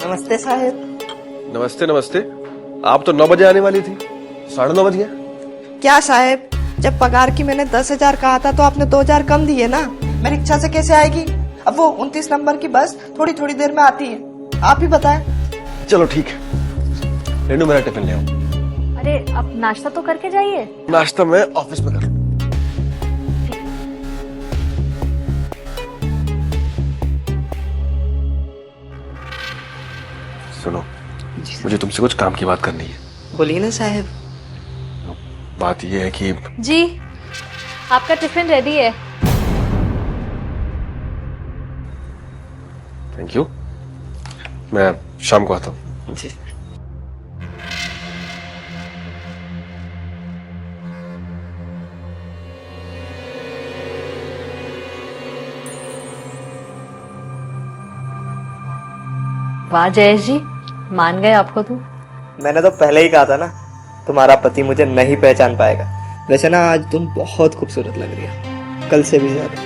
नमस्ते साहेब। नमस्ते नमस्ते। आप तो 9 बजे आने वाली थी, 9:30 बज गया। क्या साहेब, जब पगार की मैंने 10,000 कहा था तो आपने 2,000 कम दिए ना। मैं रिक्शा से कैसे आएगी? अब वो 29 नंबर की बस थोड़ी थोड़ी देर में आती है, आप ही बताएं। चलो ठीक है, रेनू मेरा टिफिन ले आओ। अरे अब नाश्ता तो करके जाइए। नाश्ता मैं ऑफिस में कर लूं। सुनो, मुझे तुमसे कुछ काम की बात करनी है। बोलिए ना साहेब। बात ये है कि जी, आपका टिफिन रेडी है। थैंक यू, मैं शाम को आता हूँ। जी। वाह जयेश जी, मान गए आपको तो। मैंने तो पहले ही कहा था ना, तुम्हारा पति मुझे नहीं पहचान पाएगा। वैसे ना आज तुम बहुत खूबसूरत लग रही हो, कल से भी ज्यादा।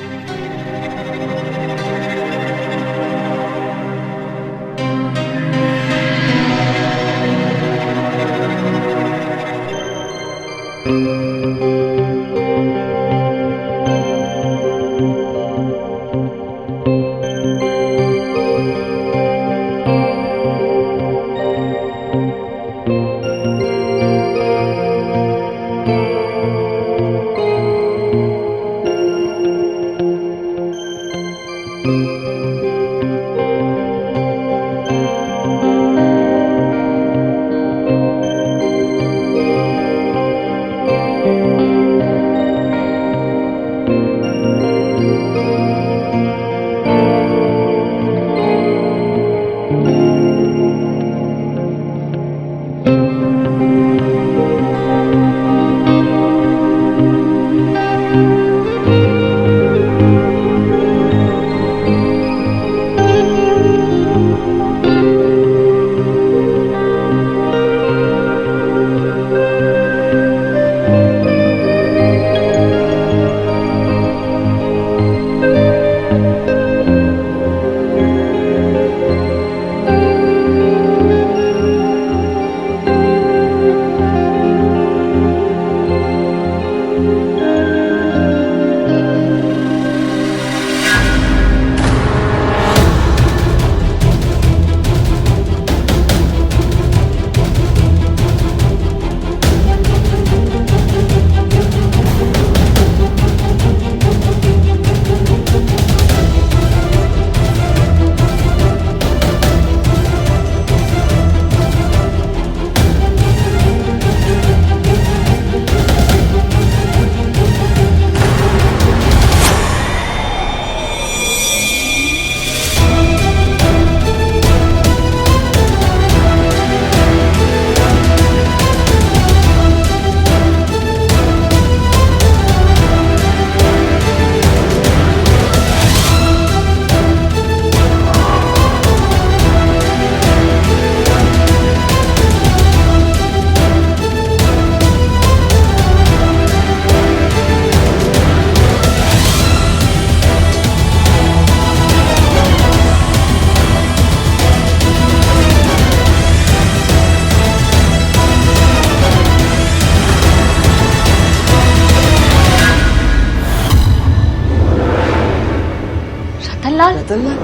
रतनलाल,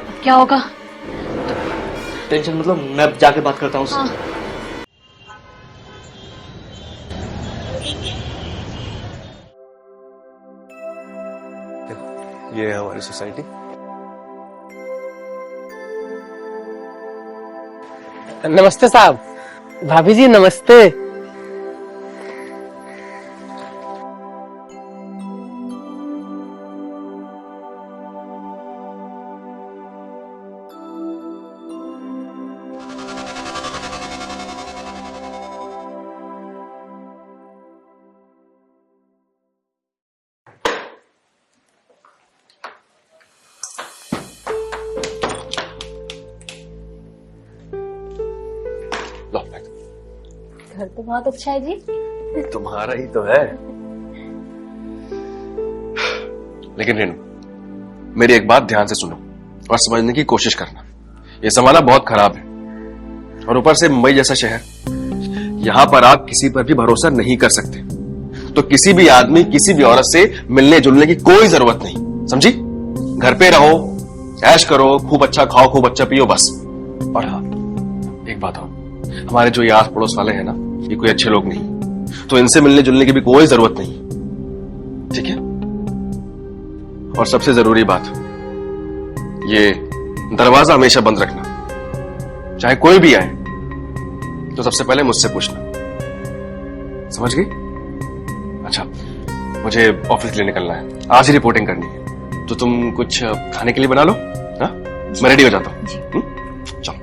अब क्या होगा? टेंशन मतलब मैं अब जाके बात करता हूँ उससे। हाँ। ये है हमारी सोसाइटी। नमस्ते साहब। भाभी जी नमस्ते। लो, घर तो बहुत अच्छा है जी। तुम्हारा ही तो है। लेकिन रेनू, मेरी एक बात ध्यान से सुनो और समझने की कोशिश करना। ये जमाना बहुत खराब है, और ऊपर से मुंबई जैसा शहर, यहां पर आप किसी पर भी भरोसा नहीं कर सकते। तो किसी भी आदमी, किसी भी औरत से मिलने जुलने की कोई जरूरत नहीं, समझी? घर पे रहो, ऐश करो, खूब अच्छा खाओ, खूब अच्छा पियो, बस। और हाँ, एक बात और, हमारे जो ये आस पड़ोस वाले हैं ना, ये कोई अच्छे लोग नहीं, तो इनसे मिलने जुलने की भी कोई जरूरत नहीं, ठीक है? और सबसे जरूरी बात, ये दरवाजा हमेशा बंद रखना, चाहे कोई भी आए तो सबसे पहले मुझसे पूछना, समझ गई? अच्छा, मुझे ऑफिस के लिए निकलना है, आज ही रिपोर्टिंग करनी है, तो तुम कुछ खाने के लिए बना लो। हाँ, मैं रेडी हो जाता हूँ। चलो।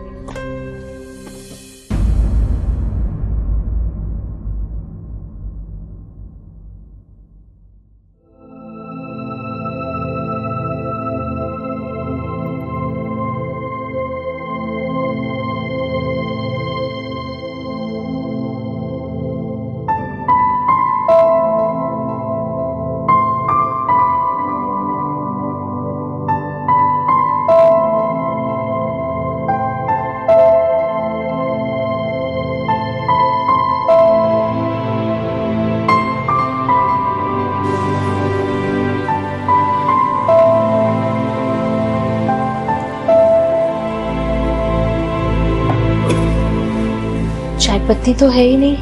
चाय पत्ती तो है ही नहीं।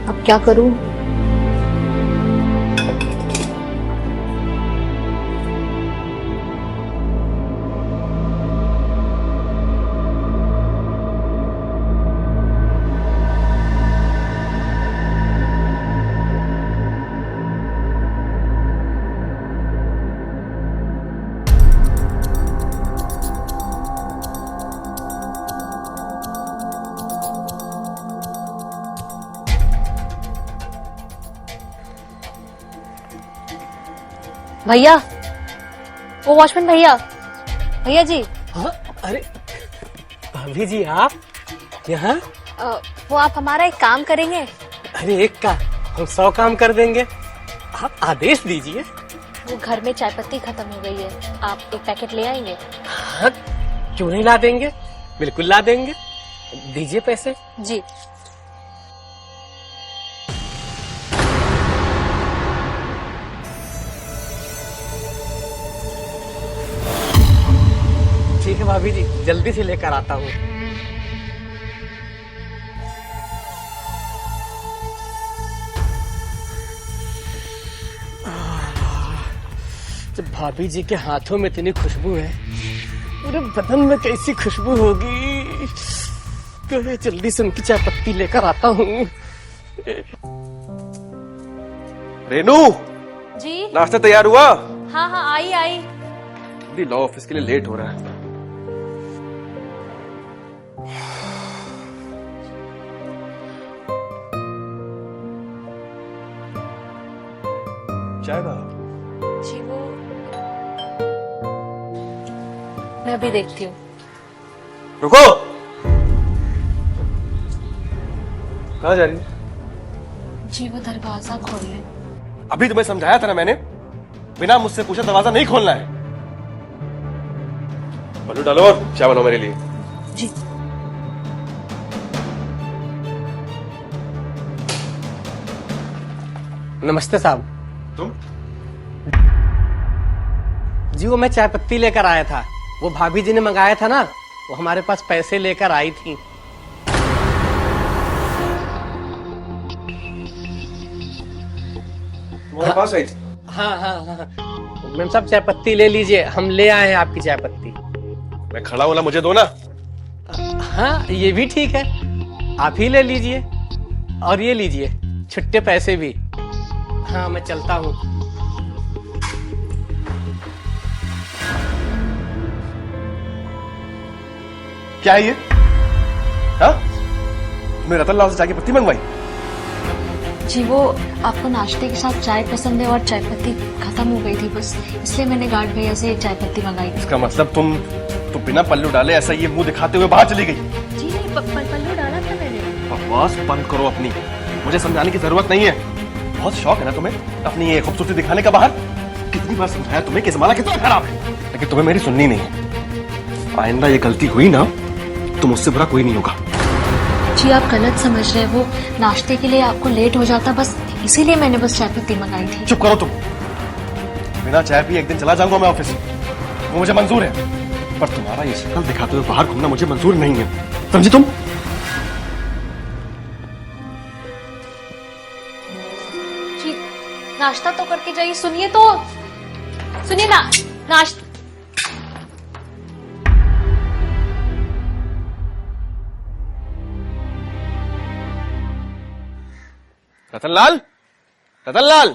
अब क्या करूं? भैया, वो वॉचमैन भैया, भैया जी। हाँ, अरे भाभी जी आप यहाँ? वो आप हमारा एक काम करेंगे? अरे एक का हम 100 काम कर देंगे, आप आदेश दीजिए। वो घर में चाय पत्ती खत्म हो गई है, आप एक पैकेट ले आएंगे? हाँ, क्यों नहीं ला देंगे, बिल्कुल ला देंगे। दीजिए पैसे। जी। ठीक है भाभी जी, जल्दी से लेकर आता हूँ। जब भाभी जी के हाथों में इतनी खुशबू है, पूरे बदन में कैसी खुशबू होगी। तो जल्दी से उनकी चाय पत्ती लेकर आता हूँ। रेनू, जी। नाश्ता तैयार हुआ? हाँ हाँ, आई आई। जल्दी लॉ ऑफिस के लिए लेट हो रहा है। चाय का? जी वो मैं अभी देखती हूँ। रुको, कहाँ जा रही है? जी वो दरवाजा खोल ले। अभी तुम्हें समझाया था ना मैंने, बिना मुझसे पूछे दरवाजा नहीं खोलना है। पल्लू डालो और चाय बनाओ मेरे लिए। जी। नमस्ते साहब। तुम? जी वो मैं चाय पत्ती लेकर आया था, वो भाभी जी ने मंगाया था ना, वो हमारे पास पैसे लेकर आई थी। तुम्हारे पास आई थी? हाँ हाँ हाँ, मैम साहब चाय पत्ती ले लीजिए, हम ले आए हैं आपकी चाय पत्ती। मैं खड़ा हूं ना, मुझे दो ना। हाँ ये भी ठीक है, आप ही ले लीजिए, और ये लीजिए छुट्टे पैसे भी। हाँ मैं चलता हूँ। क्या है ये? हाँ? तुमने रतन लाल से चाय की पत्ती मंगवाई? जी वो आपको नाश्ते के साथ चाय पसंद है और चाय पत्ती खत्म हो गई थी, बस इसलिए मैंने गार्ड भैया से चाय पत्ती मंगाई थी। इसका मतलब तुम तो बिना पल्लू डाले ऐसा ये मुंह दिखाते हुए बाहर चली गई? जी नहीं, पल्लू डाला था मैंने। बकवास बंद करो अपनी, मुझे समझाने की जरूरत नहीं है। बहुत शौक है ना तुम्हें अपनी ये खूबसूरती दिखाने का बाहर? कितनी बार समझाया तुम्हें कि जमाना कितना खराब है, लेकिन तुम्हें मेरी सुननी नहीं है। आइंदा ये गलती हुई ना तो मुझसे बुरा कोई नहीं होगा। जी आप गलत समझ रहे हैं, वो नाश्ते के लिए आपको लेट हो जाता, बस इसीलिए मैंने बस चाय पत्ती मंगाई थी। चुप करो तुम। बिना चाय पिए एक दिन चला जाऊंगा मैं ऑफिस, वो मुझे मंजूर है, पर तुम्हारा ये शक्ल दिखाते हुए बाहर घूमना मुझे मंजूर नहीं है, समझी तुम? जी नाश्ता तो करके जाइए। सुनिए तो, सुनिए ना, नाश्ता। रतनलाल, रतनलाल,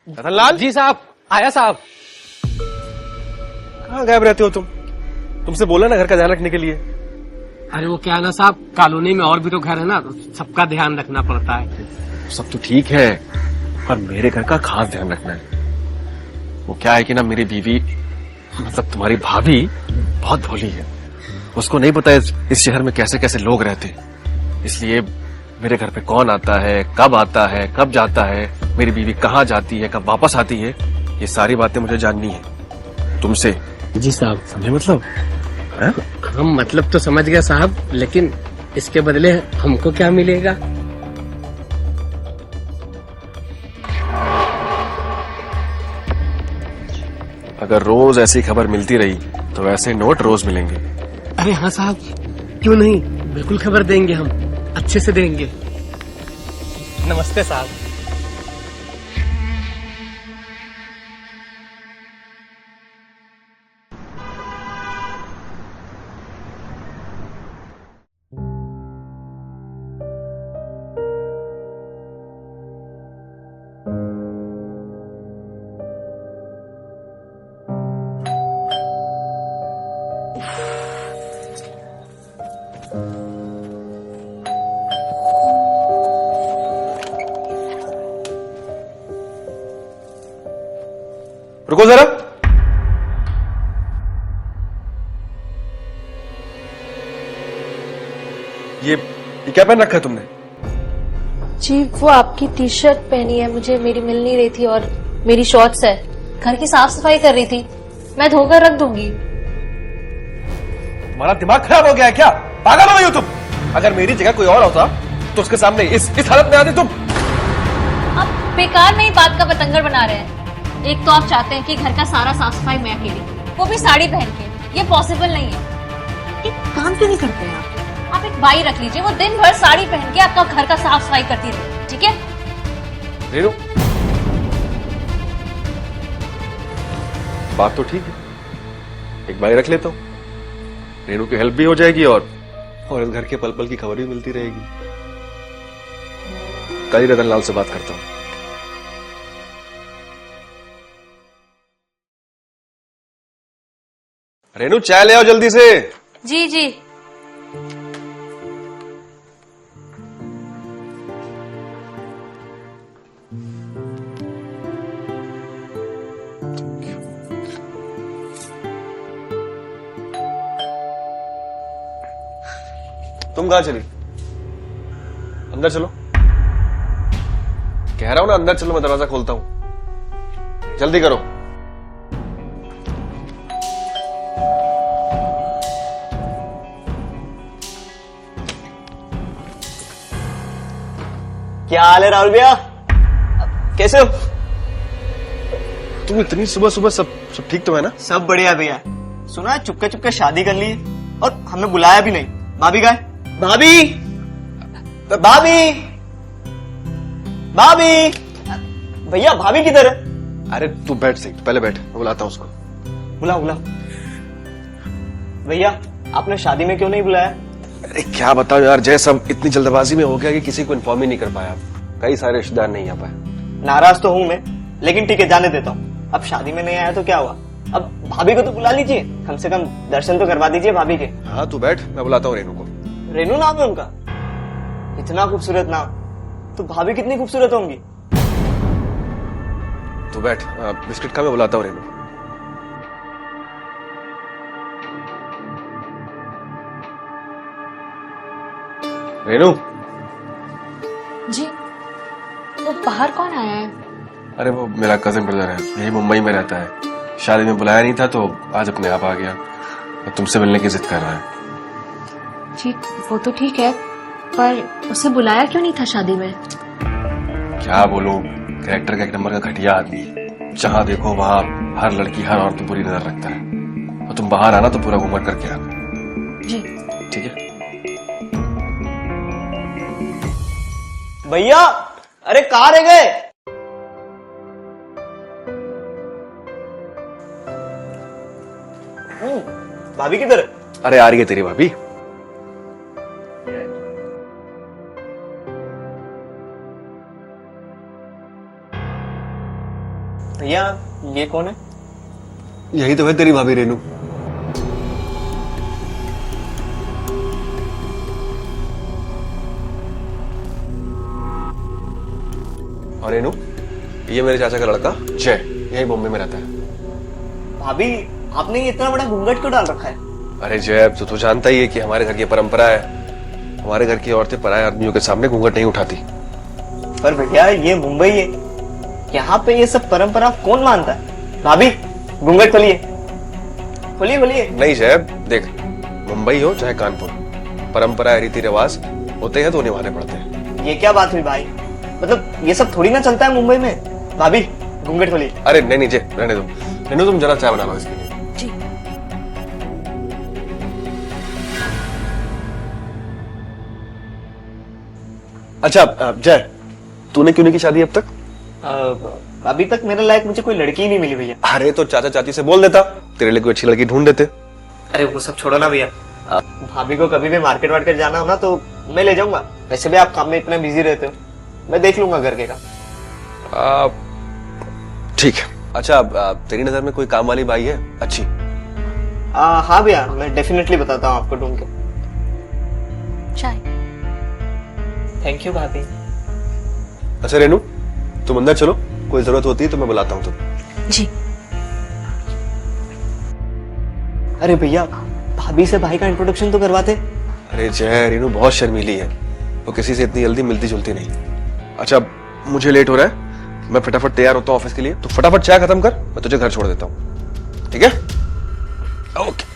रतनलाल। जी साहब, आया साहब। कहाँ गायब रहते हो तुम? तुमसे बोला ना घर का ध्यान रखने के लिए। अरे वो क्या है ना साहब, कॉलोनी में और भी तो घर है ना, तो सबका ध्यान रखना पड़ता है। सब तो ठीक है, पर मेरे घर का खास ध्यान रखना है। वो क्या है कि ना मेरी बीवी, मतलब तुम्हारी भाभी, बहुत भोली है। उसको नहीं पता इस शहर में कैसे कैसे लोग रहते हैं, इसलिए मेरे घर पे कौन आता है, आता है, कब जाता है, मेरी बीवी कहाँ जाती है, कब वापस आती है, ये सारी बातें मुझे जाननी है तुमसे। जी साहब। समझे मतलब? है? हम मतलब तो समझ गए साहब, लेकिन इसके बदले हमको क्या मिलेगा? अगर रोज ऐसी खबर मिलती रही तो ऐसे नोट रोज मिलेंगे। अरे हाँ साहब, क्यों नहीं, बिल्कुल खबर देंगे, हम अच्छे से देंगे। नमस्ते साहब। रुको जरा। ये क्या पहन रखा है तुमने? जी वो आपकी टी शर्ट पहनी है, मुझे मेरी मिल नहीं रही थी, और मेरी शॉर्ट्स है। घर की साफ सफाई कर रही थी, मैं धोकर रख दूंगी। तुम्हारा दिमाग खराब हो गया है क्या? पागल हो गई हो तुम? अगर मेरी जगह कोई और होता तो उसके सामने इस हालत में आती तुम? आप बेकार में ही बात का बतंगड़ बना रहे हैं। एक तो आप चाहते हैं कि घर का सारा साफ सफाई मैं अकेली, वो भी साड़ी पहन के, ये पॉसिबल नहीं है। एक काम क्यों नहीं करते हैं आप एक बाई रख लीजिए, वो दिन भर साड़ी पहन के आपका घर का साफ सफाई करती रहे, ठीक है? रेनू, बात तो ठीक है, एक बाई रख लेता हूं, रेनू की हेल्प भी हो जाएगी और इस घर के पल पल की खबर भी मिलती रहेगी। कल ही रतनलाल से बात करता हूं। रेनू चाय ले आओ जल्दी से। जी जी। तुम कहां चली? अंदर चलो। कह रहा हूं ना अंदर चलो, मैं दरवाजा खोलता हूं, जल्दी करो। क्या हाल है राहुल भैया, कैसे हो? तुम इतनी सुबह सुबह सब ठीक तो है ना? सब बढ़िया भैया। सुना है चुपके चुपके शादी कर ली है और हमें बुलाया भी नहीं। भाभी कहाँ है? भाभी, भाभी, भाभी, भैया भाभी किधर है? अरे तू बैठ सही, पहले बैठ, मैं बुलाता हूं उसको। बुलाओ बुलाओ। भैया आपने शादी में क्यों नहीं बुलाया? अरे क्या बताओ यार, जय सब इतनी जल्दबाजी में हो गया कि किसी को इन्फॉर्म ही नहीं कर पाया। कई सारे रिश्तेदार नहीं आ पाए। नाराज तो हूं मैं, लेकिन ठीक है जाने देता हूँ। अब शादी में नहीं आया तो क्या हुआ, अब भाभी को तो बुला लीजिए, कम से कम दर्शन तो करवा दीजिए भाभी के। हाँ तू बैठ, मैं बुलाता हूँ रेनू को। रेनू नाम है उनका? इतना खूबसूरत नाम, तो भाभी कितनी खूबसूरत होंगी। तू बैठ, बिस्किट खा, मैं बुलाता हूँ रेनू। रेनू। जी वो बाहर कौन आया है? अरे वो मेरा कजिन ब्रदर है, यही मुंबई में रहता है। शादी में बुलाया नहीं था तो आज अपने आप आ गया। वो तुमसे मिलने की जिद कर रहा है। ठीक, वो तो ठीक है, पर उसे बुलाया क्यों नहीं था शादी में? क्या बोलूं, कैरेक्टर का एक नंबर का घटिया आदमी है। जहां देखो वहां हर लड़की हर औरत पर बुरी नजर रखता है। और तुम बाहर आना तो पूरा घूमट करके आना। जी। ठीक है। भैया, अरे कहाँ रह गए? भाभी किधर है? अरे आ रही है तेरी भाभी। भैया, ये कौन है? यही तो है तेरी भाभी रेनू। और रेनू, ये मेरे चाचा का लड़का जय, यही बॉम्बे में रहता है। भाभी, आपने ये इतना बड़ा घूंघट क्यों डाल रखा है? अरे जय, तो जानता ही है कि हमारे घर की परंपरा है। हमारे घर की औरतें पराये आदमियों के सामने घूंघट नहीं उठाती। पर भैया, ये मुंबई है, यहाँ पे ये सब परंपरा कौन मानता है? भाभी, घूंघट खोलिए, खोलिए खोलिए। नहीं जय, देख, मुंबई हो चाहे कानपुर, परंपरा रीति रिवाज होते हैं तो निभाने पड़ते हैं। ये क्या बात हुई भाई? मतलब ये सब थोड़ी ना चलता है मुंबई में। भाभी, घूंघट खोलिए। अरे नहीं जय, रहने दो। रेनू, तुम जरा चाय बना लो इसके लिए। जी। अच्छा जय, तूने क्यों नहीं की शादी अब तक? अभी तक मेरे लायक मुझे कोई लड़की ही नहीं मिली भैया। अरे तो चाचा चाची से बोल देता, तेरे लिए कोई अच्छी लड़की ढूंढ देते। अरे वो सब छोड़ो ना भैया। भाभी को कभी भी मार्केट वार्केट जाना हो ना तो मैं ले जाऊंगा। वैसे भी आप काम में इतना बिजी रहते हो, मैं देख लूंगा घर के काम। ठीक है। अच्छा, तेरी नजर में कोई काम वाली बाई है अच्छी? हाँ भैया, मैं डेफिनेटली बताता हूँ आपको ढूंढ के। चाय। थैंक यू भाभी। अच्छा रेनू, तुम अंदर चलो, कोई जरूरत होती है तो मैं बुलाता हूँ तुम। जी। अरे भैया, भाभी से भाई का इंट्रोडक्शन तो करवाते। अरे जय, रेनू बहुत शर्मीली है, वो किसी से इतनी जल्दी मिलती जुलती नहीं। अच्छा, मुझे लेट हो रहा है, मैं फटाफट तैयार होता हूँ ऑफिस के लिए। तो फटाफट चाय खत्म कर, मैं तुझे घर छोड़ देता हूँ, ठीक है? ओके।